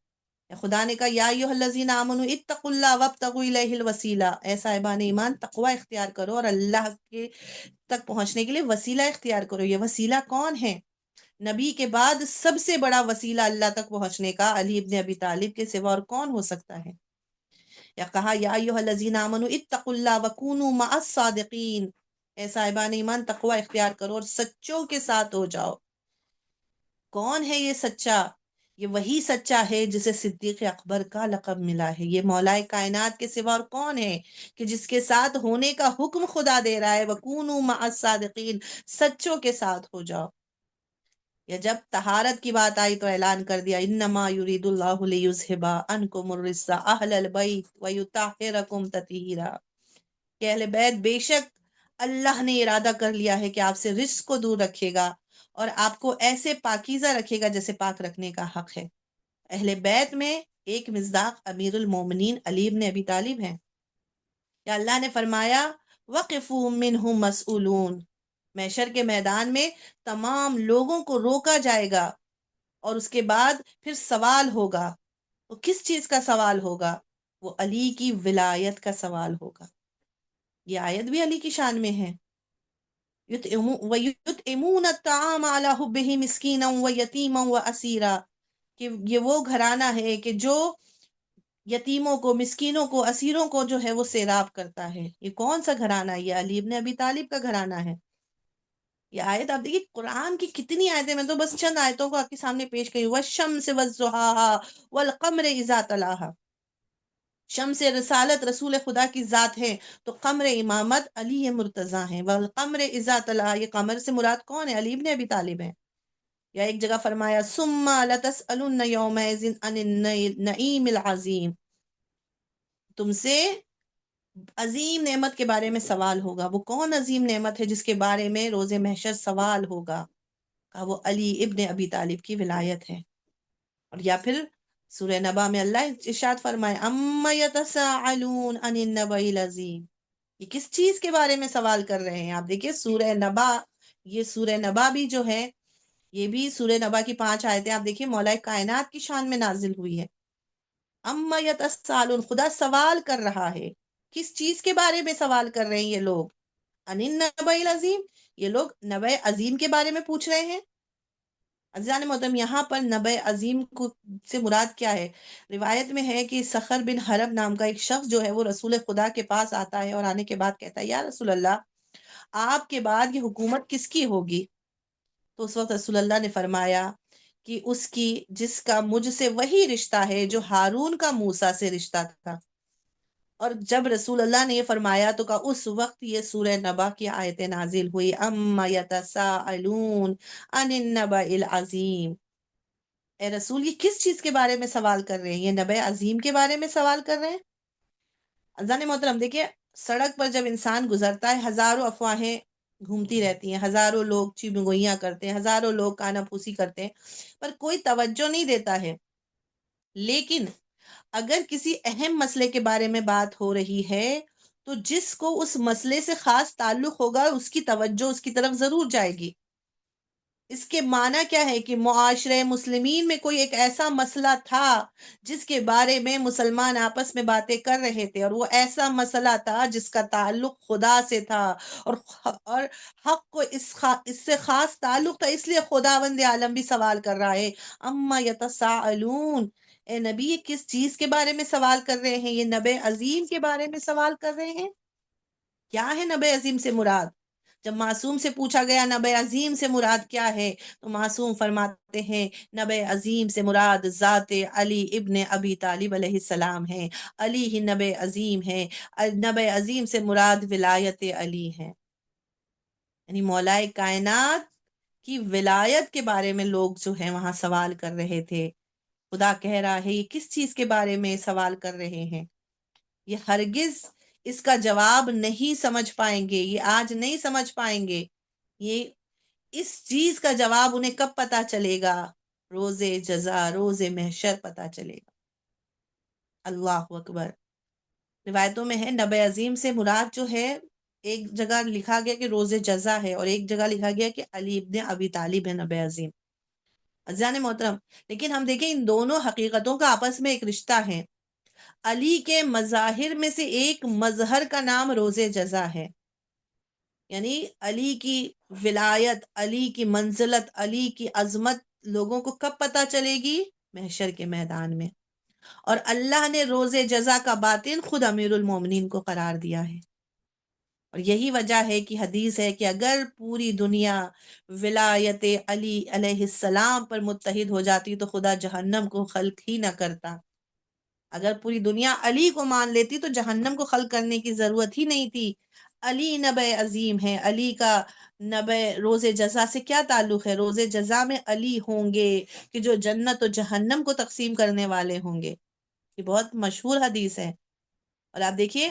خدا نے کہا یا ایھا الذین آمنوا اتقوا اللہ وابتغوا الیہ الوسیلہ، اے صاحبان ایمان تقوی اختیار کرو اور اللہ کے تک پہنچنے کے لیے وسیلہ اختیار کرو. یہ وسیلہ کون ہے؟ نبی کے بعد سب سے بڑا وسیلہ اللہ تک پہنچنے کا علی ابن ابی طالب کے سوا اور کون ہو سکتا ہے؟ یا کہا یا ایھا الذین آمنوا اتقوا اللہ وکونوا مع الصادقین، اے صاحبان ایمان تقوی اختیار کرو اور سچوں کے ساتھ ہو جاؤ. کون ہے یہ سچا؟ یہ وہی سچا ہے جسے صدیق اکبر کا لقب ملا ہے. یہ مولا کائنات کے سوا اور کون ہے کہ جس کے ساتھ ہونے کا حکم خدا دے رہا ہے وَكُونُوا مَعَ الصَّادِقِينَ، سچوں کے ساتھ ہو جاؤ. یا جب طہارت کی بات آئی تو اعلان کر دیا انما یرید اللہ لیذھب عنکم الرجس اہل البیت ویطہرکم تطہیرا، کہ اہل بیت بے شک اللہ نے ارادہ کر لیا ہے کہ آپ سے رجس کو دور رکھے گا اور آپ کو ایسے پاکیزہ رکھے گا جیسے پاک رکھنے کا حق ہے. اہل بیت میں ایک مصداق امیر المومنین علی ابن ابی طالب ہیں. یا اللہ نے فرمایا وَقِفُوهُمْ مِنْهُمْ مَسْئُولُونَ، محشر کے میدان میں تمام لوگوں کو روکا جائے گا اور اس کے بعد پھر سوال ہوگا. وہ کس چیز کا سوال ہوگا؟ وہ علی کی ولایت کا سوال ہوگا. یہ آیت بھی علی کی شان میں ہے. وَيُطْعِمُونَ الطَّعَامَ عَلَى حُبِّهِ مِسْكِينًا وَيَتِيمًا وَأَسِيرًا، کہ یہ وہ گھرانہ ہے کہ جو یتیموں کو، مسکینوں کو، اسیروں کو جو ہے وہ سیراب کرتا ہے. یہ کون سا گھرانہ ہے؟ یہ علی ابن ابی طالب کا گھرانہ ہے. یہ آیت آپ دیکھیے قرآن کی کتنی آیتیں، میں تو بس چند آیتوں کو آپ کے سامنے پیش کی. وَالشَّمْسِ وَالضُّحَاهَا وَالْقَمْرِ إِذَا تَلَاهَا، شمس رسالت رسول خدا کی ذات ہے تو قمر امامت علی مرتضیٰ ہیں. والقمر اذا تلا، یہ قمر سے مراد کون ہے؟ علی ابن ابی طالب ہیں. یا ایک جگہ فرمایا ثم لتسألن یومئذ عن النعیم العظیم، تم سے عظیم نعمت کے بارے میں سوال ہوگا. وہ کون عظیم نعمت ہے جس کے بارے میں روز محشر سوال ہوگا؟ کہا وہ علی ابن ابی طالب کی ولایت ہے. اور یا پھر سورہ نبا میں اللہ ارشاد فرمائے اما یتساءلون عن النبأ العظیم، یہ کس چیز کے بارے میں سوال کر رہے ہیں؟ آپ دیکھیے سورہ نبا، یہ سورہ نبا بھی جو ہے، یہ بھی سورہ نبا کی 5 آیتیں آپ دیکھیے مولا کائنات کی شان میں نازل ہوئی ہے. اما یتساءلون، خدا سوال کر رہا ہے. کس چیز کے بارے میں سوال کر رہے ہیں یہ لوگ؟ عن النبأ العظیم، یہ لوگ نبأ عظیم کے بارے میں پوچھ رہے ہیں. عزیزان محترم، یہاں پر نبع عظیم کو سے مراد کیا ہے؟ روایت میں ہے کہ سخر بن حرب نام کا ایک شخص جو ہے وہ رسول خدا کے پاس آتا ہے اور آنے کے بعد کہتا ہے یا رسول اللہ، آپ کے بعد یہ حکومت کس کی ہوگی؟ تو اس وقت رسول اللہ نے فرمایا کہ اس کی جس کا مجھ سے وہی رشتہ ہے جو ہارون کا موسیٰ سے رشتہ تھا۔ اور جب رسول اللہ نے یہ فرمایا تو کہا اس وقت یہ سورہ نبا کی آیت نازل ہوئی، اما یتساءلون عن النبأ العظیم۔ اے رسول، یہ کس چیز کے بارے میں سوال کر رہے ہیں؟ یہ نبأ عظیم کے بارے میں سوال کر رہے ہیں۔ اذان محترم دیکھیے، سڑک پر جب انسان گزرتا ہے ہزاروں افواہیں گھومتی رہتی ہیں، ہزاروں لوگ چیمگوئیاں کرتے ہیں، ہزاروں لوگ کانا پھوسی کرتے ہیں، پر کوئی توجہ نہیں دیتا ہے۔ لیکن اگر کسی اہم مسئلے کے بارے میں بات ہو رہی ہے تو جس کو اس مسئلے سے خاص تعلق ہوگا اس کی توجہ اس کی طرف ضرور جائے گی۔ اس کے معنی کیا ہے کہ معاشرے مسلمین میں کوئی ایک ایسا مسئلہ تھا جس کے بارے میں مسلمان آپس میں باتیں کر رہے تھے، اور وہ ایسا مسئلہ تھا جس کا تعلق خدا سے تھا، اور حق کو اس سے خاص تعلق تھا، اس لیے خداوند عالم بھی سوال کر رہا ہے، اما یتساءلون۔ اے نبی، یہ کس چیز کے بارے میں سوال کر رہے ہیں؟ یہ نبع عظیم کے بارے میں سوال کر رہے ہیں۔ کیا ہے نبع عظیم سے مراد؟ جب معصوم سے پوچھا گیا نبع عظیم سے مراد کیا ہے تو معصوم فرماتے ہیں نبع عظیم سے مراد ذات علی ابن ابی طالب علیہ السلام ہے، علی ہی نبع عظیم ہے۔ نبع عظیم سے مراد ولایت علی ہے، یعنی مولائے کائنات کی ولایت کے بارے میں لوگ جو ہیں وہاں سوال کر رہے تھے۔ خدا کہہ رہا ہے یہ کس چیز کے بارے میں سوال کر رہے ہیں؟ یہ ہرگز اس کا جواب نہیں سمجھ پائیں گے، یہ آج نہیں سمجھ پائیں گے۔ یہ اس چیز کا جواب انہیں کب پتا چلے گا؟ روز جزا، روز محشر پتا چلے گا۔ اللہ اکبر۔ روایتوں میں ہے نبع عظیم سے مراد جو ہے، ایک جگہ لکھا گیا کہ روز جزا ہے، اور ایک جگہ لکھا گیا کہ علی ابن ابی طالب ہے نبع عظیم۔ عزیزان محترم، لیکن ہم دیکھیں ان دونوں حقیقتوں کا آپس میں ایک رشتہ ہے۔ علی کے مظاہر میں سے ایک مظہر کا نام روز جزا ہے، یعنی علی کی ولایت، علی کی منزلت، علی کی عظمت لوگوں کو کب پتہ چلے گی؟ محشر کے میدان میں۔ اور اللہ نے روز جزا کا باطن خود امیر المومنین کو قرار دیا ہے، اور یہی وجہ ہے کہ حدیث ہے کہ اگر پوری دنیا ولایت علی علیہ السلام پر متحد ہو جاتی تو خدا جہنم کو خلق ہی نہ کرتا۔ اگر پوری دنیا علی کو مان لیتی تو جہنم کو خلق کرنے کی ضرورت ہی نہیں تھی۔ علی نبع عظیم ہے۔ علی کا نبع روز جزا سے کیا تعلق ہے؟ روز جزا میں علی ہوں گے کہ جو جنت و جہنم کو تقسیم کرنے والے ہوں گے۔ یہ بہت مشہور حدیث ہے، اور آپ دیکھیے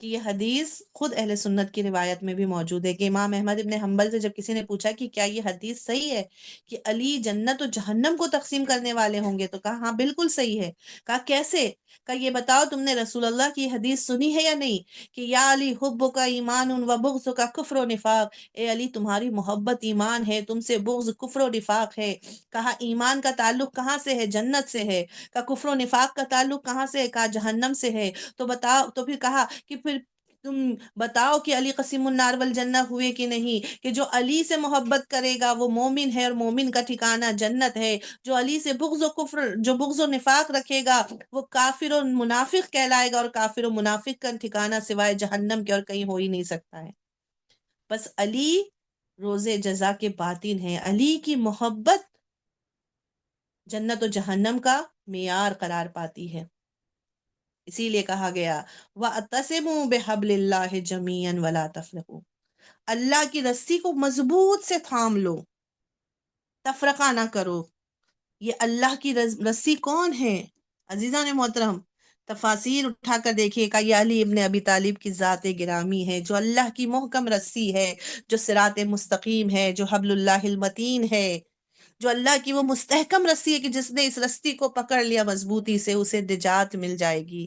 کہ یہ حدیث خود اہل سنت کی روایت میں بھی موجود ہے کہ امام احمد ابن حنبل سے جب کسی نے پوچھا کہ کیا یہ حدیث صحیح ہے کہ علی جنت و جہنم کو تقسیم کرنے والے ہوں گے، تو کہا ہاں بالکل صحیح ہے۔ کہا کیسے؟ کہا یہ بتاؤ تم نے رسول اللہ کی حدیث سنی ہے یا نہیں کہ یا علی حب کا ایمان و بغض کا کفر و نفاق، اے علی تمہاری محبت ایمان ہے، تم سے بغض کفر و نفاق ہے۔ کہا ایمان کا تعلق کہاں سے ہے؟ جنت سے ہے۔ کہا کفر و نفاق کا تعلق کہاں سے ہے؟ کہا جہنم سے ہے۔ تو بتاؤ، تو پھر کہا کہ پھر تم بتاؤ کہ علی قسیم النار والجنہ ہوئے کہ نہیں؟ کہ جو علی سے محبت کرے گا وہ مومن ہے، اور مومن کا ٹھکانہ جنت ہے۔ جو علی سے بغض و کفر، جو بغض و نفاق رکھے گا وہ کافر و منافق کہلائے گا، اور کافر و منافق کا ٹھکانہ سوائے جہنم کے اور کہیں ہو ہی نہیں سکتا ہے۔ بس علی روز جزا کے باطن ہے۔ علی کی محبت جنت و جہنم کا معیار قرار پاتی ہے۔ اسی لیے کہا گیا وَاعْتَصِمُوا بِحَبْلِ اللَّهِ جَمِيعًا وَلَا تَفْرَقُوا، اللہ کی رسی کو مضبوط سے تھام لو، تفرقہ نہ کرو۔ یہ اللہ کی رسی کون ہے؟ عزیزان محترم، تفاسیر اٹھا کر دیکھیے کہ یہ علی ابن ابی طالب کی ذات گرامی ہے، جو اللہ کی محکم رسی ہے، جو صراط مستقیم ہے، جو حبل اللہ المتین ہے، جو اللہ کی وہ مستحکم رسی ہے کہ جس نے اس رسی کو پکڑ لیا مضبوطی سے اسے نجات مل جائے گی۔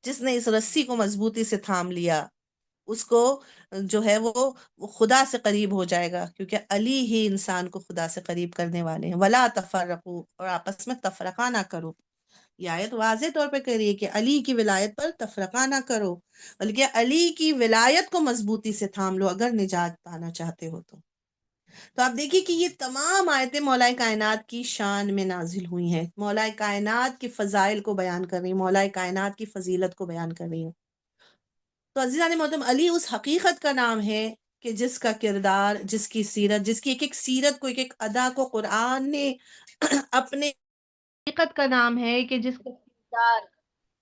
جس نے اس رسی کو مضبوطی سے تھام لیا اس کو جو ہے وہ خدا سے قریب ہو جائے گا، کیونکہ علی ہی انسان کو خدا سے قریب کرنے والے ہیں۔ ولا تفرقوا، اور آپس میں تفرقہ نہ کرو۔ یہ آیت واضح طور پہ کہہ رہی ہے کہ علی کی ولایت پر تفرقہ نہ کرو، بلکہ علی کی ولایت کو مضبوطی سے تھام لو اگر نجات پانا چاہتے ہو تو۔ تو آپ دیکھیے کہ یہ تمام آیتیں مولا کائنات کی شان میں نازل ہوئی ہیں، مولا کائنات کے فضائل کو بیان کر رہی ہیں، مولا کائنات کی فضیلت کو بیان کر رہی ہیں۔ تو عزیزان محترم، علی اس حقیقت کا نام ہے کہ جس کا کردار، جس کی سیرت، جس کی ایک ایک سیرت کو، ایک ایک ادا کو قرآن نے اپنے حقیقت کا نام ہے کہ جس کا کردار،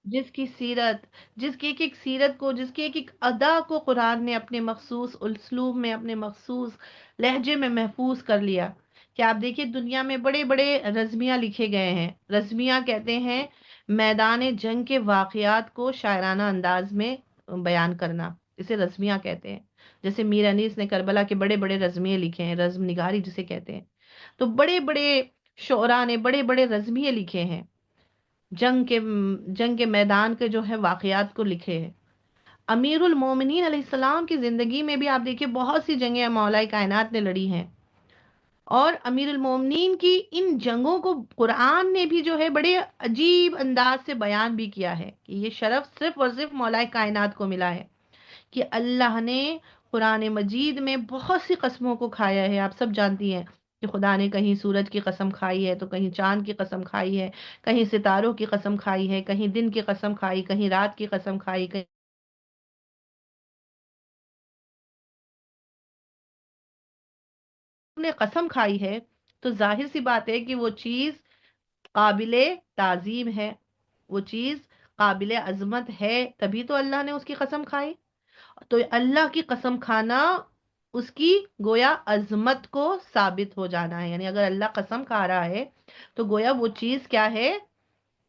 جس کی سیرت، جس کی ایک ایک سیرت کو، جس کی ایک ایک ادا کو قرآن نے اپنے مخصوص اسلوب میں، اپنے مخصوص لہجے میں محفوظ کر لیا۔ کہ آپ دیکھیے دنیا میں بڑے بڑے رزمیہ لکھے گئے ہیں۔ رزمیہ کہتے ہیں میدان جنگ کے واقعات کو شاعرانہ انداز میں بیان کرنا، اسے رزمیہ کہتے ہیں۔ جیسے میر انیس نے کربلا کے بڑے بڑے رزمیے لکھے ہیں، رزم نگاری جسے کہتے ہیں۔ تو بڑے بڑے شعراء نے بڑے بڑے رزمیے لکھے ہیں، جنگ کے میدان کے جو ہے واقعات کو لکھے ہیں۔ امیر المومنین علیہ السلام کی زندگی میں بھی آپ دیکھیے بہت سی جنگیں مولا کائنات نے لڑی ہیں، اور امیر المومنین کی ان جنگوں کو قرآن نے بھی جو ہے بڑے عجیب انداز سے بیان بھی کیا ہے کہ یہ شرف صرف اور صرف مولا کائنات کو ملا ہے کہ اللہ نے قرآن مجید میں بہت سی قسموں کو کھایا ہے۔ آپ سب جانتی ہیں کہ خدا نے کہیں سورج کی قسم کھائی ہے، تو کہیں چاند کی قسم کھائی ہے، کہیں ستاروں کی قسم کھائی ہے، کہیں دن کی قسم کھائی، کہیں رات کی قسم کھائی، کہیں نے قسم کھائی ہے۔ تو ظاہر سی بات ہے کہ وہ چیز قابل تعظیم ہے، وہ چیز قابل عظمت ہے، تبھی تو اللہ نے اس کی قسم کھائی۔ تو اللہ کی قسم کھانا اس کی گویا عظمت کو ثابت ہو جانا ہے، یعنی اگر اللہ قسم کھا رہا ہے تو گویا وہ چیز کیا ہے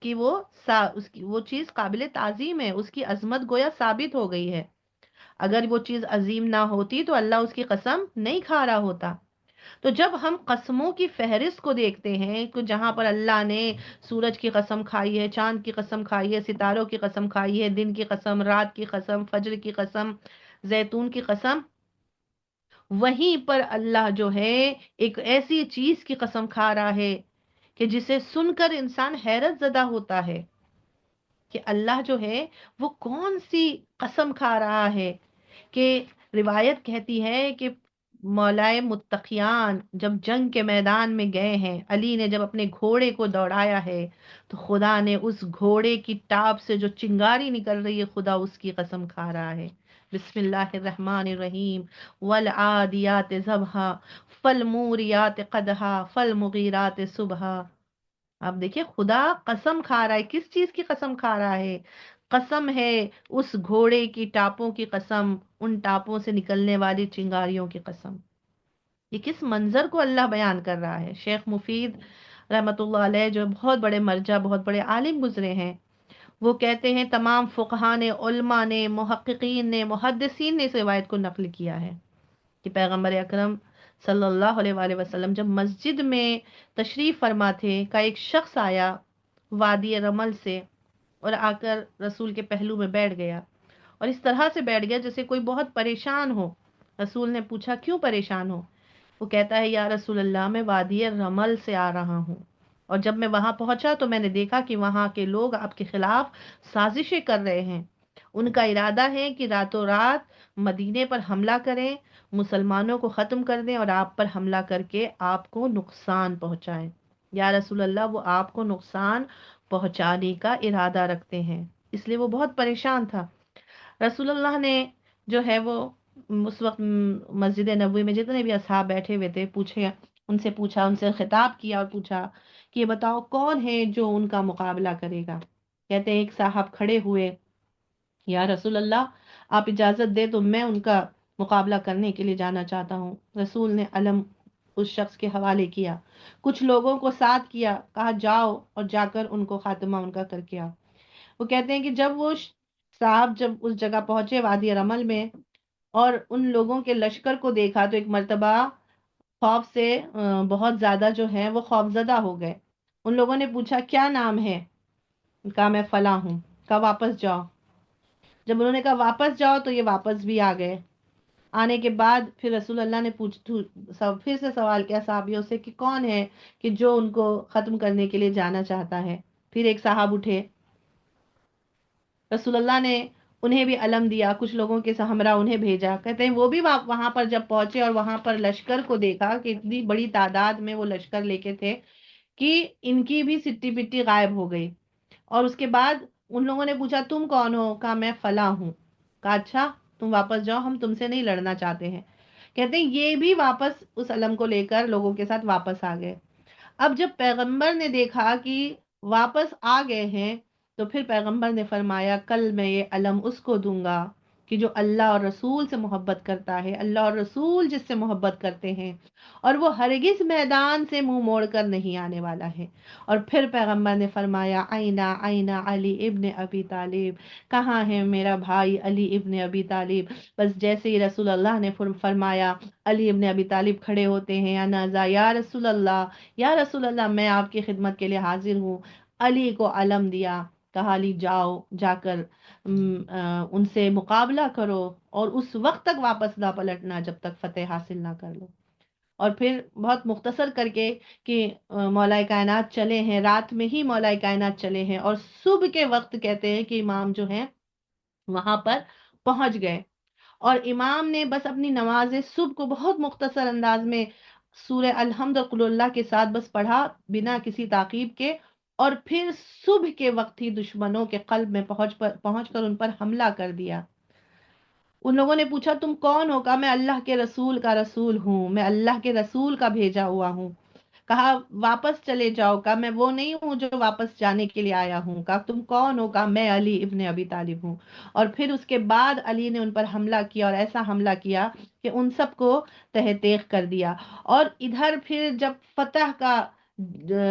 کہ وہ چیز قابل تعظیم ہے، اس کی عظمت گویا ثابت ہو گئی ہے۔ اگر وہ چیز عظیم نہ ہوتی تو اللہ اس کی قسم نہیں کھا رہا ہوتا۔ تو جب ہم قسموں کی فہرست کو دیکھتے ہیں کہ جہاں پر اللہ نے سورج کی قسم کھائی ہے، چاند کی قسم کھائی ہے، ستاروں کی قسم کھائی ہے، دن کی قسم، رات کی قسم، فجر کی قسم، زیتون کی قسم، وہیں پر اللہ جو ہے ایک ایسی چیز کی قسم کھا رہا ہے کہ جسے سن کر انسان حیرت زدہ ہوتا ہے کہ اللہ جو ہے وہ کون سی قسم کھا رہا ہے۔ کہ روایت کہتی ہے کہ مولائے متقیان جب جنگ کے میدان میں گئے ہیں، علی نے جب اپنے گھوڑے کو دوڑایا ہے، تو خدا نے اس گھوڑے کی ٹاپ سے جو چنگاری نکل رہی ہے، خدا اس کی قسم کھا رہا ہے۔ بسم اللہ الرحمن الرحیم، والعادیات ضبحا، فالموریات قدحا، فالمغیرات صبحا۔ آپ دیکھیے خدا قسم کھا رہا ہے، کس چیز کی قسم کھا رہا ہے؟ قسم ہے اس گھوڑے کی ٹاپوں کی قسم، ان ٹاپوں سے نکلنے والی چنگاریوں کی قسم۔ یہ کس منظر کو اللہ بیان کر رہا ہے؟ شیخ مفید رحمت اللہ علیہ جو بہت بڑے مرجع، بہت بڑے عالم گزرے ہیں، وہ کہتے ہیں تمام فقہاء نے، علماء نے، محققین نے، محدثین نے اس روایت کو نقل کیا ہے کہ پیغمبر اکرم صلی اللہ علیہ وآلہ وسلم جب مسجد میں تشریف فرما تھے، کا ایک شخص آیا وادی رمل سے اور آ کر رسول کے پہلو میں بیٹھ گیا، اور اس طرح سے بیٹھ گیا جیسے کوئی بہت پریشان ہو۔ رسول نے پوچھا کیوں پریشان ہو؟ وہ کہتا ہے یا رسول اللہ میں وادی رمل سے آ رہا ہوں، اور جب میں وہاں پہنچا تو میں نے دیکھا کہ وہاں کے لوگ آپ کے خلاف سازشیں کر رہے ہیں۔ ان کا ارادہ ہے کہ راتوں رات مدینے پر حملہ کریں، مسلمانوں کو ختم کر دیں اور آپ پر حملہ کر کے آپ کو نقصان پہنچائیں۔ یا رسول اللہ وہ آپ کو نقصان پہنچانے کا ارادہ رکھتے ہیں، اس لیے وہ بہت پریشان تھا۔ رسول اللہ نے جو ہے وہ اس وقت مسجد نبوی میں جتنے بھی اصحاب بیٹھے ہوئے تھے پوچھا، ان سے خطاب کیا اور پوچھا کہ یہ بتاؤ کون ہے جو ان کا مقابلہ کرے گا؟ کہتے ہیں ایک صاحب کھڑے ہوئے، یا رسول اللہ آپ اجازت دے تو میں ان کا مقابلہ کرنے کے لیے جانا چاہتا ہوں۔ رسول نے علم اس شخص کے حوالے کیا، کچھ لوگوں کو ساتھ کیا، کہا جاؤ اور جا کر ان کو خاتمہ ان کا کر کے آؤ۔ وہ کہتے ہیں کہ جب وہ صاحب جب اس جگہ پہنچے وادی رمل میں اور ان لوگوں کے لشکر کو دیکھا تو ایک مرتبہ خوف سے بہت زیادہ جو ہے وہ خوف زدہ ہو گئے۔ ان لوگوں نے پوچھا کیا نام ہے؟ کہا میں فلاں ہوں۔ کہا واپس جاؤ۔ جب انہوں نے کہا واپس جاؤ تو یہ واپس بھی آ گئے۔ آنے کے بعد پھر رسول اللہ نے پھر سے سوال کیا صحابیوں سے کہ کون ہے کہ جو ان کو ختم کرنے کے لیے جانا چاہتا ہے؟ پھر ایک صاحب اٹھے، رسول اللہ نے انہیں بھی علم دیا، کچھ لوگوں کے ہمراہ انہیں بھیجا. کہتے ہیں وہ بھی وہاں پر جب پہنچے اور وہاں پر لشکر کو دیکھا کہ اتنی بڑی تعداد میں وہ لشکر لے کے تھے کہ ان کی بھی سٹی پٹی غائب ہو گئی. اور اس کے بعد ان لوگوں نے پوچھا تم کون ہو؟ کہا میں فلاں ہوں. کہا اچھا تم واپس جاؤ، ہم تم سے نہیں لڑنا چاہتے ہیں. کہتے ہیں یہ بھی واپس اس علم کو لے کر لوگوں کے ساتھ واپس آ گئے. اب جب پیغمبر نے دیکھا کہ واپس آ گئے ہیں تو پھر پیغمبر نے فرمایا کل میں یہ علم اس کو دوں گا کہ جو اللہ اور رسول سے محبت کرتا ہے، اللہ اور رسول جس سے محبت کرتے ہیں، اور وہ ہرگز میدان سے منہ موڑ کر نہیں آنے والا ہے. اور پھر پیغمبر نے فرمایا آئینہ آئینہ علی ابن ابی طالب، کہاں ہے میرا بھائی علی ابن ابی طالب؟ بس جیسے ہی رسول اللہ نے فرمایا علی ابن ابی طالب کھڑے ہوتے ہیں، انازا یا رسول اللہ، یا رسول اللہ میں آپ کی خدمت کے لیے حاضر ہوں. علی کو علم دیا، کہا علی جاؤ جا کر ان سے مقابلہ کرو اور اس وقت تک واپس نہ پلٹنا جب تک فتح حاصل نہ کر لو. اور پھر بہت مختصر کر کے کہ مولا کائنات چلے ہیں، رات میں ہی مولا کائنات چلے ہیں اور صبح کے وقت کہتے ہیں کہ امام جو ہیں وہاں پر پہنچ گئے. اور امام نے بس اپنی نماز صبح کو بہت مختصر انداز میں سورہ الحمد اور قل اللہ کے ساتھ بس پڑھا بنا کسی تعقیب کے، اور پھر صبح کے وقت ہی دشمنوں کے قلب میں پہنچ کر ان پر حملہ کر دیا. ان لوگوں نے پوچھا تم کون ہو؟ کہا میں اللہ کے رسول کا رسول ہوں، میں اللہ کے رسول کا بھیجا ہوا ہوں. کہا واپس چلے جاؤ. کہا میں وہ نہیں ہوں جو واپس جانے کے لیے آیا ہوں. کہا تم کون ہو؟ کہا میں علی ابن ابی طالب ہوں. اور پھر اس کے بعد علی نے ان پر حملہ کیا، اور ایسا حملہ کیا کہ ان سب کو تہہ تیغ کر دیا. اور ادھر پھر جب فتح کا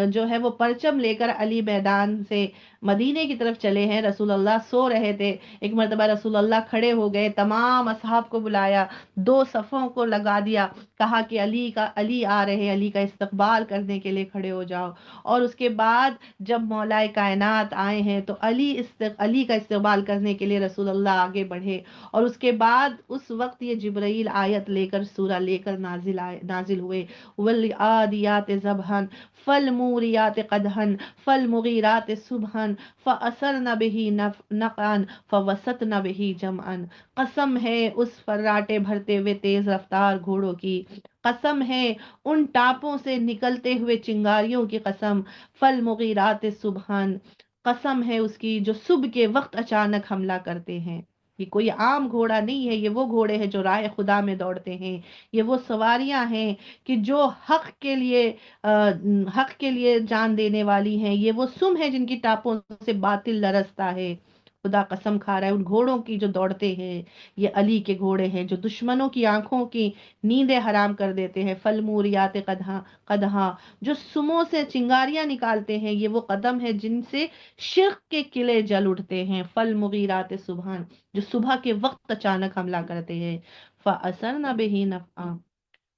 جو ہے وہ پرچم لے کر علی میدان سے مدینے کی طرف چلے ہیں، رسول اللہ سو رہے تھے. ایک مرتبہ رسول اللہ کھڑے ہو گئے، تمام اصحاب کو بلایا، دو صفوں کو لگا دیا، کہا کہ علی آ رہے، علی کا استقبال کرنے کے لیے کھڑے ہو جاؤ. اور اس کے بعد جب مولا کائنات آئے ہیں تو علی کا استقبال کرنے کے لیے رسول اللہ آگے بڑھے. اور اس کے بعد اس وقت یہ جبرائیل آیت لے کر سورہ لے کر نازل ہوئے، والعادیات ضبحا فالموریات قدحا فالمغیرات صبحا فأثرن به نقعا فوسطن به جمعا. قسم ہے اس فراٹے بھرتے ہوئے تیز رفتار گھوڑوں کی، قسم ہے ان ٹاپوں سے نکلتے ہوئے چنگاریوں کی قسم، فالمغیرات صبحن، قسم ہے اس کی جو صبح کے وقت اچانک حملہ کرتے ہیں. یہ کوئی عام گھوڑا نہیں ہے، یہ وہ گھوڑے ہیں جو راہ خدا میں دوڑتے ہیں، یہ وہ سواریاں ہیں کہ جو حق کے لیے جان دینے والی ہیں، یہ وہ سم ہے جن کی ٹاپوں سے باطل لرزتا ہے. خدا قسم کھا رہا ہے ان گھوڑوں کی جو دوڑتے ہیں، یہ علی کے گھوڑے ہیں جو دشمنوں کی آنکھوں کی نیندیں حرام کر دیتے ہیں. فالموریات قدحا قدحا، جو سموں سے چنگاریاں نکالتے ہیں، یہ وہ قدم ہے جن سے شرک کے قلعے جل اٹھتے ہیں. فالمغیرات صبحا، جو صبح کے وقت اچانک حملہ کرتے ہیں. فاثرن به نقعا،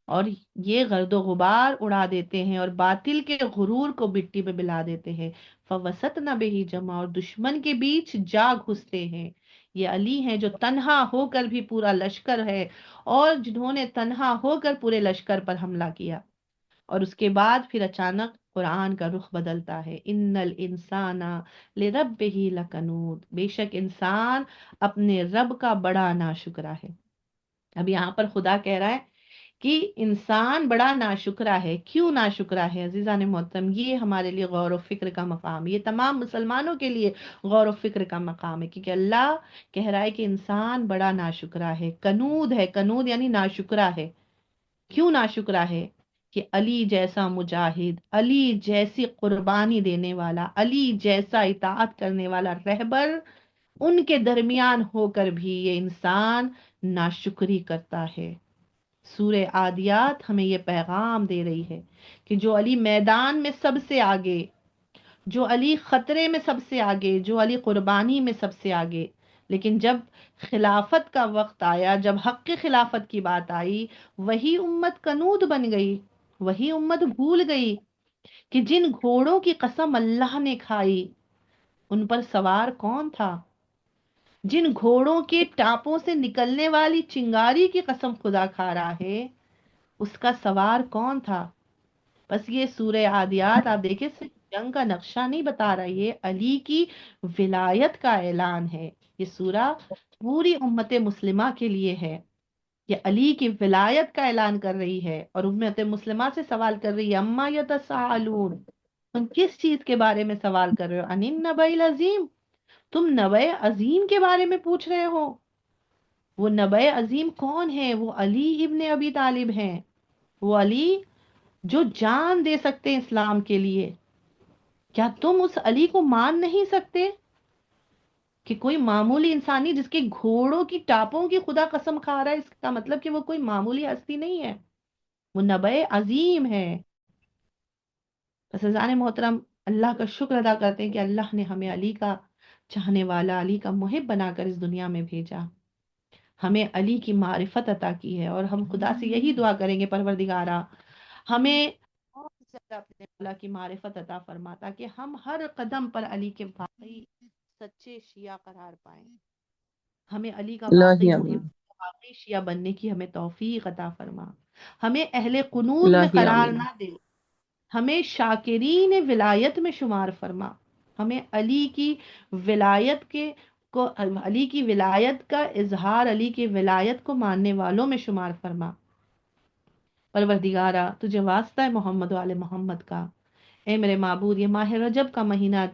اور یہ گرد و غبار اڑا دیتے ہیں اور باطل کے غرور کو مٹی میں ملا دیتے ہیں. فوسطن به جمع، اور دشمن کے بیچ جا گھستے ہیں. یہ علی ہیں جو تنہا ہو کر بھی پورا لشکر ہے، اور جنہوں نے تنہا ہو کر پورے لشکر پر حملہ کیا. اور اس کے بعد پھر اچانک قرآن کا رخ بدلتا ہے، ان الانسان لربہ لکنود، بے شک انسان اپنے رب کا بڑا ناشکرا ہے. اب یہاں پر خدا کہہ رہا ہے کہ انسان بڑا ناشکرا ہے. کیوں ناشکرا ہے عزیزان محترم؟ یہ ہمارے لیے غور و فکر کا مقام، یہ تمام مسلمانوں کے لیے غور و فکر کا مقام ہے، کیونکہ اللہ کہہ رہا ہے کہ انسان بڑا ناشکرا ہے، کنود ہے. کنود یعنی ناشکرا ہے. کیوں ناشکرا ہے؟ کہ علی جیسا مجاہد، علی جیسی قربانی دینے والا، علی جیسا اطاعت کرنے والا رہبر ان کے درمیان ہو کر بھی یہ انسان ناشکری کرتا ہے. سورہ عادیات ہمیں یہ پیغام دے رہی ہے کہ جو علی میدان میں سب سے آگے، جو علی خطرے میں سب سے آگے، جو علی قربانی میں سب سے آگے، لیکن جب خلافت کا وقت آیا، جب حق کی خلافت کی بات آئی، وہی امت کنود بن گئی، وہی امت بھول گئی کہ جن گھوڑوں کی قسم اللہ نے کھائی ان پر سوار کون تھا، جن گھوڑوں کے ٹاپوں سے نکلنے والی چنگاری کی قسم خدا کھا رہا ہے، اس کا سوار کون تھا. بس یہ سورہ عادیات آپ دیکھیں صرف جنگ کا نقشہ نہیں بتا رہا، یہ علی کی ولایت کا اعلان ہے. یہ سورہ پوری امت مسلمہ کے لیے ہے. یہ علی کی ولایت کا اعلان کر رہی ہے اور امت مسلمہ سے سوال کر رہی ہے اما یتساءلون، تم کس چیز کے بارے میں سوال کر رہے ہو؟ عن النبأ العظیم، تم نبأ عظیم کے بارے میں پوچھ رہے ہو. وہ نبأ عظیم کون ہے؟ وہ علی ابن ابی طالب ہیں. وہ علی جو جان دے سکتے ہیں اسلام کے لیے. کیا تم اس علی کو مان نہیں سکتے کہ کوئی معمولی انسانی جس کے گھوڑوں کی ٹاپوں کی خدا قسم کھا رہا ہے، اس کا مطلب کہ وہ کوئی معمولی ہستی نہیں ہے، وہ نبأ عظیم ہے. بس عزیزان محترم، اللہ کا شکر ادا کرتے ہیں کہ اللہ نے ہمیں علی کا چاہنے والا، علی کا محب بنا کر اس دنیا میں بھیجا، ہمیں علی کی معرفت عطا کی ہے. اور ہم خدا سے یہی دعا کریں گے پروردگارا ہمیں اور زیادہ اپنے مولا کی معرفت عطا فرما، تاکہ ہم ہر قدم پر علی کے واقعی سچے شیعہ قرار پائیں. ہمیں علی کا واقعی الہی محب، آمین. واقعی شیعہ بننے کی ہمیں توفیق عطا فرما. ہمیں اہل قنوت میں الہی قرار آمین. نہ دے، ہمیں شاکرین ولایت میں شمار فرما. ہمیں علی کی ولایت کے کو، علی کی ولایت کا اظہار، علی کی ولایت کو ماننے والوں میں شمار فرما. پروردگارا تجھے واسطہ ہے محمد و آل محمد کا، اے میرے معبود یہ ماہ رجب کا مہینہ،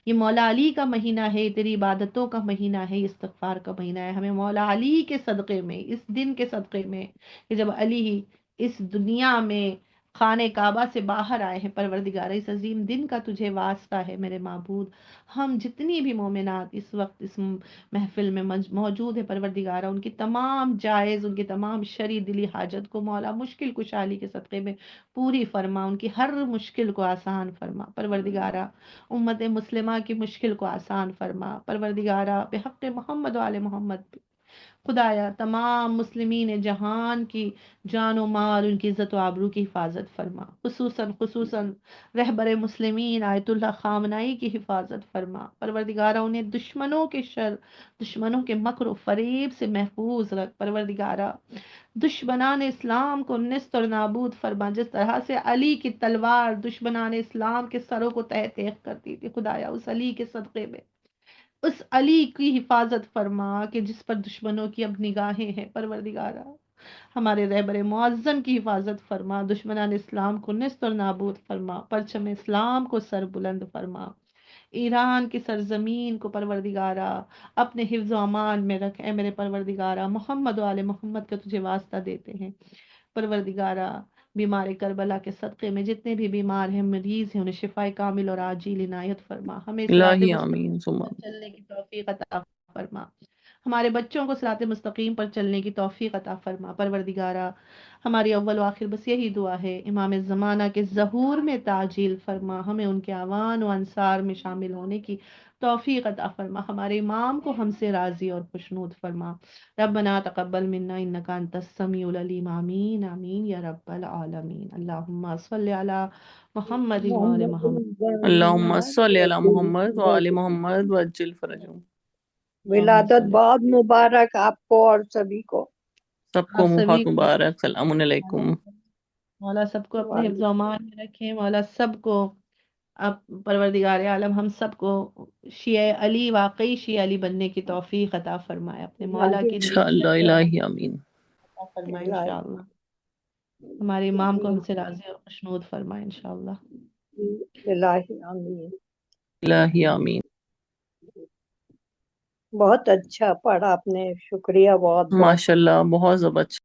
یہ مولا علی کا مہینہ ہے، تیری عبادتوں کا مہینہ ہے، یہ استغفار کا مہینہ ہے. ہمیں مولا علی کے صدقے میں، اس دن کے صدقے میں کہ جب علی اس دنیا میں خانہ کعبہ سے باہر آئے ہیں، پروردگار اس عظیم دن کا تجھے واسطہ ہے میرے معبود. ہم جتنی بھی مومنات اس وقت اس محفل میں موجود ہے پروردگارہ، ان کی تمام جائز، ان کی تمام شرعی دلی حاجت کو مولا مشکل کشالی کے صدقے میں پوری فرما، ان کی ہر مشکل کو آسان فرما. پروردگارہ امت مسلمہ کی مشکل کو آسان فرما. پروردگارہ بحق محمد و آل محمد، خدایا تمام مسلمین جہان کی جان و مال، ان کی عزت و آبرو کی حفاظت فرما. خصوصاً رہبر مسلمین آیت اللہ خامنائی کی حفاظت فرما. پروردگارہ انہیں دشمنوں کے شر، دشمنوں کے مکر و فریب سے محفوظ رکھ. پروردگارہ دشمنان اسلام کو نست اور نابود فرما. جس طرح سے علی کی تلوار دشمنان اسلام کے سروں کو تہہ تیغ کرتی تھی، خدایا اس علی کے صدقے میں اس علی کی حفاظت فرما کہ جس پر دشمنوں کی اب نگاہیں ہیں. پروردگارہ ہمارے رہبر معظم کی حفاظت فرما. دشمنان اسلام کو نست اور نابود فرما. پرچم اسلام کو سر بلند فرما. ایران کی سرزمین کو پروردگارہ اپنے حفظ و امان میں رکھ. اے میرے پروردگارہ محمد و آل محمد کا تجھے واسطہ دیتے ہیں. پروردگارہ بیمار کربلا کے صدقے میں جتنے بھی بیمار ہیں، مریض ہیں، انہیں شفاء کامل اور عاجل عنایت فرما. ہمیں صراط الہی مستقیم آمین ثم پر چلنے کی توفیق عطا فرما. ہمارے بچوں کو صراط مستقیم پر چلنے کی توفیق عطا فرما. پروردگارہ ہماری اول و آخر بس یہی دعا ہے، امام زمانہ کے ظہور میں تعجیل فرما. ہمیں ان کے اعوان و انصار میں شامل ہونے کی توفیق عطا فرما. ہمارے امام کو ہم سے راضی اور خوشنود فرما. ربنا تقبل منا انک انت السمیع العلیم. آمین آمین یا رب العالمین. اللہم صلی علی محمد و آل محمد محمد. اللہم محمد صلی علی محمد و آل محمد وعجل فرجهم. اللہم ولادت صلی بہت مبارک آپ کو اور سبھی کو. سب کو آپ سبھی بہت کو مبارک. سلام علیکم. مولا سب کو اپنے حفظ و وعلیکم امان میں رکھیں. مولا سب کو اب پروردگار عالم ہم سب کو شیعہ علی، واقعی شیعہ علی بننے کی توفیق عطا فرمائے. اپنے مولا الہی کے انشاءاللہ نیک الہی آمین. عطا فرمائے الہی انشاءاللہ. ہمارے امام کو ہم سے راضی اور خوشنود فرمائے انشاءاللہ. الہی آمین. الہی آمین. بہت اچھا پڑھا آپ نے، شکریہ بہت بہت. ماشاءاللہ بہت زبردست.